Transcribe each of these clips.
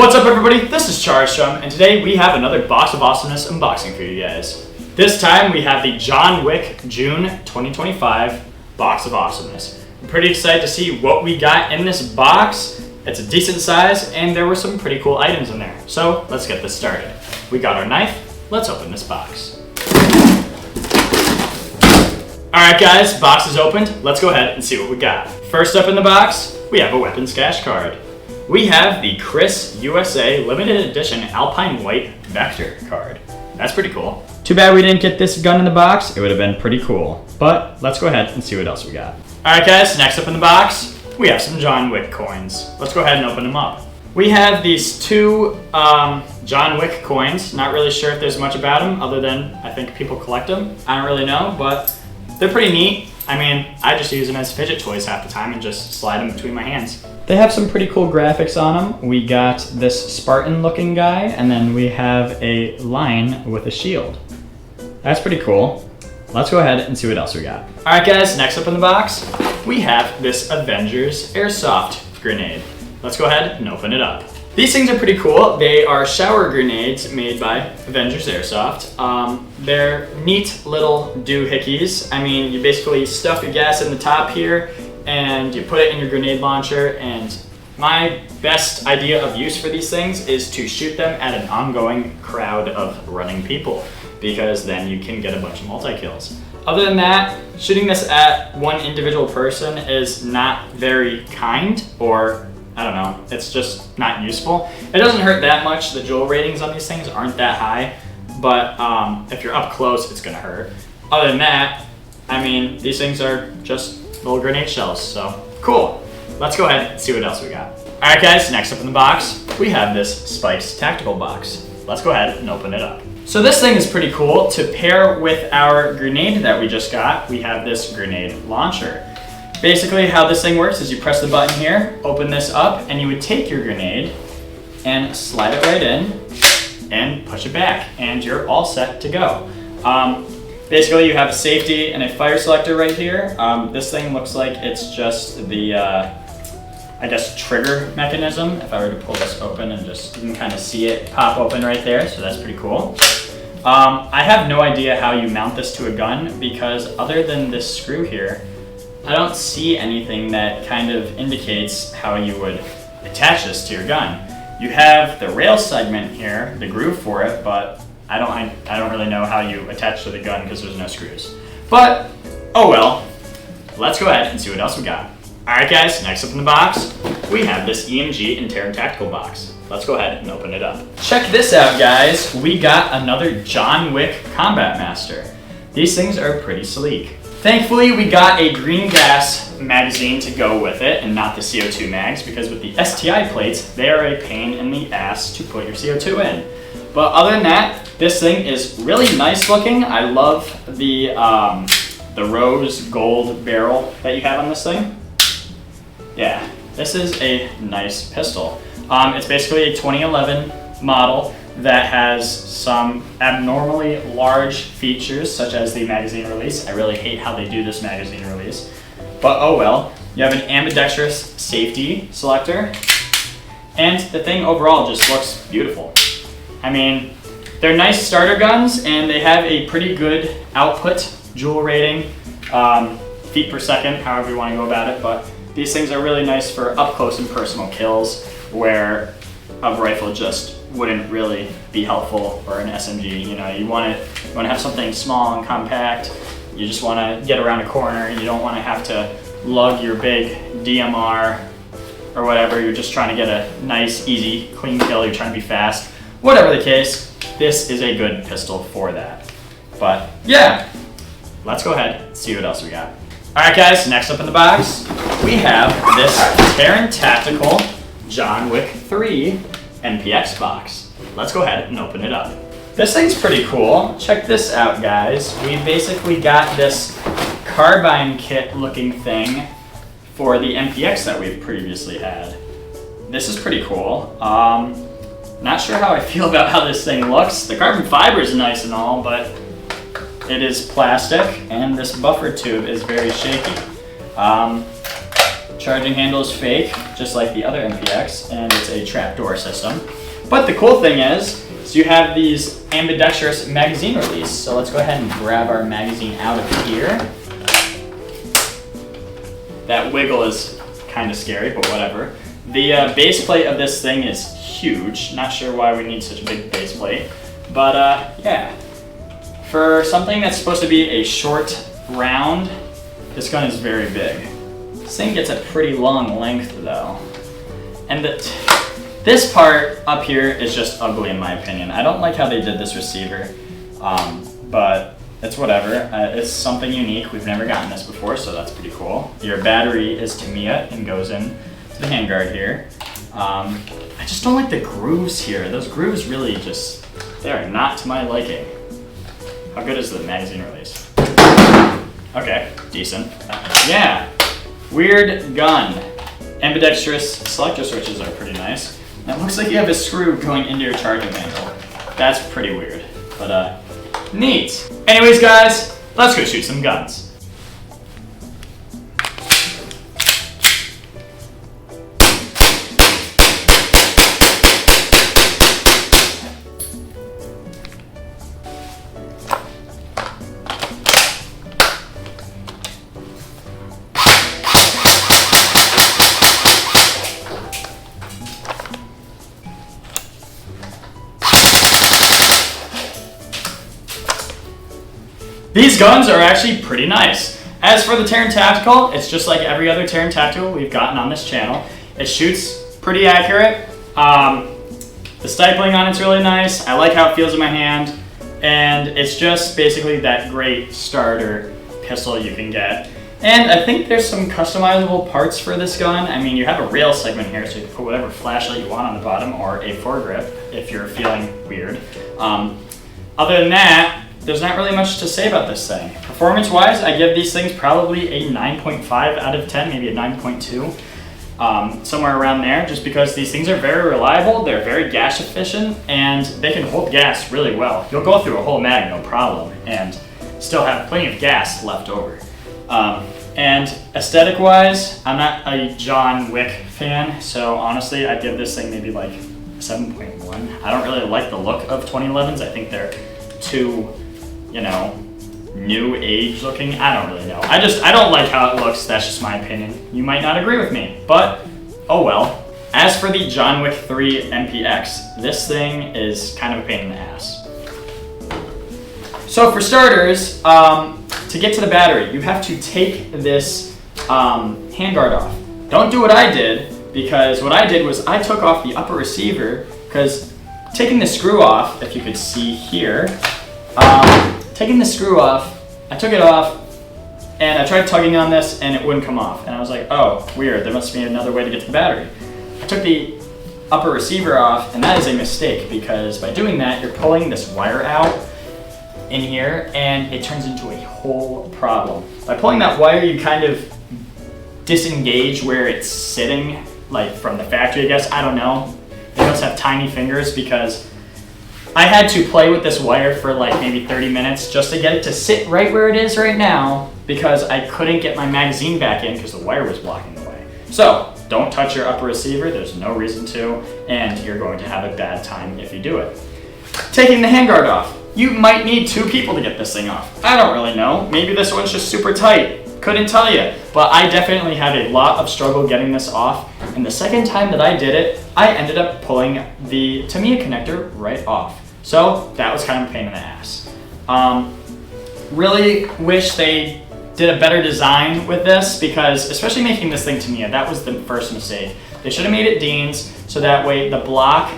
What's up everybody, this is Chardstrom, and today we have another Box of Awesomeness unboxing for you guys. This time we have the John Wick June 2025 Box of Awesomeness. I'm pretty excited to see what we got in this box. It's a decent size, and there were some pretty cool items in there. So let's get this started. We got our knife, let's open this box. Alright guys, box is opened. Let's go ahead and see what we got. First up in the box, we have a weapons cache card. We have the Chris USA Limited Edition Alpine White Vector card. That's pretty cool. Too bad we didn't get this gun in the box. It would have been pretty cool. But let's go ahead and see what else we got. Alright guys, next up in the box, we have some John Wick coins. Let's go ahead and open them up. We have these two John Wick coins. Not really sure if there's much about them other than I think people collect them. I don't really know, but they're pretty neat. I mean, I just use them as fidget toys half the time and just slide them between my hands. They have some pretty cool graphics on them. We got this Spartan looking guy, and then we have a lion with a shield. That's pretty cool. Let's go ahead and see what else we got. Alright guys, next up in the box, we have this Avengers Airsoft grenade. Let's go ahead and open it up. These things are pretty cool. They are shower grenades made by Avengers Airsoft. They're neat little doohickeys. I mean, you basically stuff your gas in the top here and you put it in your grenade launcher, and my best idea of use for these things is to shoot them at an ongoing crowd of running people, because then you can get a bunch of multi-kills. Other than that, shooting this at one individual person is not very kind, or I don't know, it's just not useful. It doesn't hurt that much. The joule ratings on these things aren't that high, but if you're up close, it's gonna hurt. Other than that, I mean, these things are just little grenade shells, so cool. Let's go ahead and see what else we got. Alright guys, next up in the box, we have this Spikes tactical box. Let's go ahead and open it up. So this thing is pretty cool. To pair with our grenade that we just got, we have this grenade launcher. Basically how this thing works is you press the button here, open this up, and you would take your grenade and slide it right in and push it back, and you're all set to go. Basically you have a safety and a fire selector right here. This thing looks like it's just the, I guess, trigger mechanism. If I were to pull this open and just, you can kind of see it pop open right there, so that's pretty cool. I have no idea how you mount this to a gun, because other than this screw here, I don't see anything that kind of indicates how you would attach this to your gun. You have the rail segment here, the groove for it, but I don't really know how you attach to the gun because there's no screws. But, oh well. Let's go ahead and see what else we got. Alright guys, next up in the box, we have this EMG Interim Tactical box. Let's go ahead and open it up. Check this out guys, we got another John Wick Combat Master. These things are pretty sleek. Thankfully we got a green gas magazine to go with it and not the CO2 mags, because with the STI plates, they are a pain in the ass to put your CO2 in. But other than that, this thing is really nice looking. I love the rose gold barrel that you have on this thing. Yeah, this is a nice pistol. It's basically a 2011 model that has some abnormally large features, such as the magazine release. I really hate how they do this magazine release, but oh well. You have an ambidextrous safety selector, and the thing overall just looks beautiful. I mean, they're nice starter guns, and they have a pretty good output, joule rating, feet per second, however you want to go about it, but these things are really nice for up close and personal kills, where a rifle just wouldn't really be helpful, or an SMG. You know, you want to have something small and compact. You just want to get around a corner. You don't want to have to lug your big DMR or whatever. You're just trying to get a nice, easy, clean kill. You're trying to be fast. Whatever the case, this is a good pistol for that. But yeah, let's go ahead and see what else we got. Alright guys, next up in the box, we have this Terran Tactical John Wick 3 MPX box. Let's go ahead and open it up. This thing's pretty cool. Check this out guys. We basically got this carbine kit looking thing for the MPX that we've previously had. This is pretty cool. Not sure how I feel about how this thing looks. The carbon fiber is nice and all, but it is plastic, and this buffer tube is very shaky. Charging handle is fake, just like the other MPX, and it's a trapdoor system. But the cool thing is you have these ambidextrous magazine release. So let's go ahead and grab our magazine out of here. That wiggle is kind of scary, but whatever. The base plate of this thing is huge. Not sure why we need such a big base plate, but yeah. For something that's supposed to be a short round, this gun is very big. This thing gets a pretty long length though. And this part up here is just ugly in my opinion. I don't like how they did this receiver, but it's whatever. It's something unique. We've never gotten this before, so that's pretty cool. Your battery is Tamiya and goes in to the handguard here. I just don't like the grooves here. Those grooves really just, they are not to my liking. How good is the magazine release? Okay, decent. Yeah, weird gun. Ambidextrous selector switches are pretty nice. And it looks like you have a screw going into your charging handle. That's pretty weird, but neat. Anyways guys, let's go shoot some guns. These guns are actually pretty nice. As for the Terran Tactical, it's just like every other Terran Tactical we've gotten on this channel. It shoots pretty accurate. The stippling on it's really nice. I like how it feels in my hand. And it's just basically that great starter pistol you can get. And I think there's some customizable parts for this gun. I mean, you have a rail segment here, so you can put whatever flashlight you want on the bottom, or a foregrip if you're feeling weird. Other than that, there's not really much to say about this thing. Performance-wise, I give these things probably a 9.5 out of 10, maybe a 9.2, somewhere around there, just because these things are very reliable, they're very gas efficient, and they can hold gas really well. You'll go through a whole mag, no problem, and still have plenty of gas left over. And aesthetic-wise, I'm not a John Wick fan, so honestly, I'd give this thing maybe like 7.1. I don't really like the look of 2011s. I think they're too, you know, new age looking. I don't really know. I don't like how it looks. That's just my opinion. You might not agree with me, but oh well. As for the John Wick 3 MPX, this thing is kind of a pain in the ass. So for starters, to get to the battery, you have to take this handguard off. Don't do what I did, because what I did was I took off the upper receiver, because taking the screw off, if you could see here, taking the screw off, I took it off, and I tried tugging on this, and it wouldn't come off. And I was like, oh, weird, there must be another way to get to the battery. I took the upper receiver off, and that is a mistake, because by doing that, you're pulling this wire out in here, and it turns into a whole problem. By pulling that wire, you kind of disengage where it's sitting, like from the factory, I guess. I don't know. They must have tiny fingers, because I had to play with this wire for like maybe 30 minutes just to get it to sit right where it is right now, because I couldn't get my magazine back in because the wire was blocking the way. So don't touch your upper receiver. There's no reason to, and you're going to have a bad time if you do it. Taking the handguard off. You might need 2 people to get this thing off. I don't really know. Maybe this one's just super tight. Couldn't tell you. But I definitely had a lot of struggle getting this off. And the second time that I did it, I ended up pulling the Tamiya connector right off. So that was kind of a pain in the ass. Really wish they did a better design with this, because especially making this thing Tamiya, that was the first mistake. They should have made it Dean's, so that way the block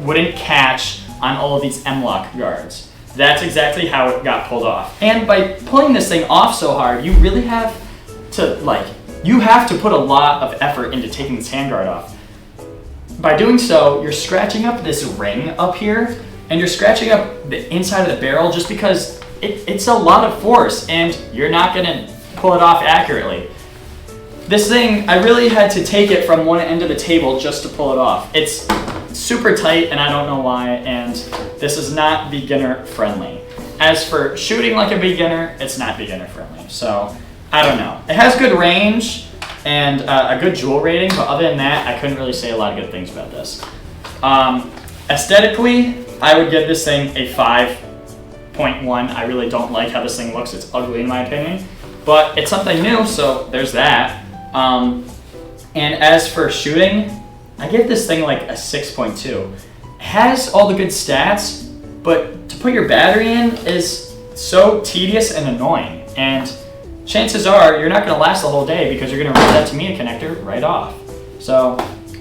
wouldn't catch on all of these M-LOK guards. That's exactly how it got pulled off. And by pulling this thing off so hard, you really have to, you have to put a lot of effort into taking this handguard off. By doing so, you're scratching up this ring up here, and you're scratching up the inside of the barrel just because it's a lot of force, and you're not gonna pull it off accurately. This thing, I really had to take it from one end of the table just to pull it off. It's super tight, and I don't know why, and this is not beginner friendly. As for shooting like a beginner, it's not beginner friendly, so I don't know. It has good range, and a good jewel rating, but other than that, I couldn't really say a lot of good things about this. Aesthetically, I would give this thing a 5.1. I really don't like how this thing looks. It's ugly in my opinion, but it's something new, so there's that. And as for shooting, I give this thing like a 6.2. It has all the good stats, but to put your battery in is so tedious and annoying. And chances are you're not going to last the whole day because you're going to rip that Tamiya connector right off. So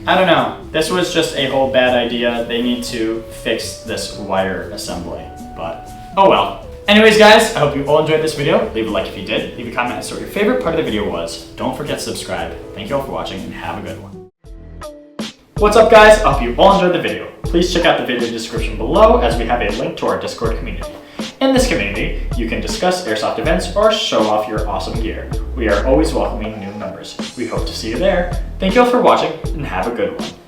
I don't know. This was just a whole bad idea. They need to fix this wire assembly, but oh well. Anyways guys, I hope you all enjoyed this video. Leave a like if you did. Leave a comment as to what your favorite part of the video was. Don't forget to subscribe. Thank you all for watching and have a good one. What's up guys? I hope you all enjoyed the video. Please check out the video description below as we have a link to our Discord community. In this community, you can discuss Airsoft events or show off your awesome gear. We are always welcoming new members. We hope to see you there. Thank you all for watching and have a good one.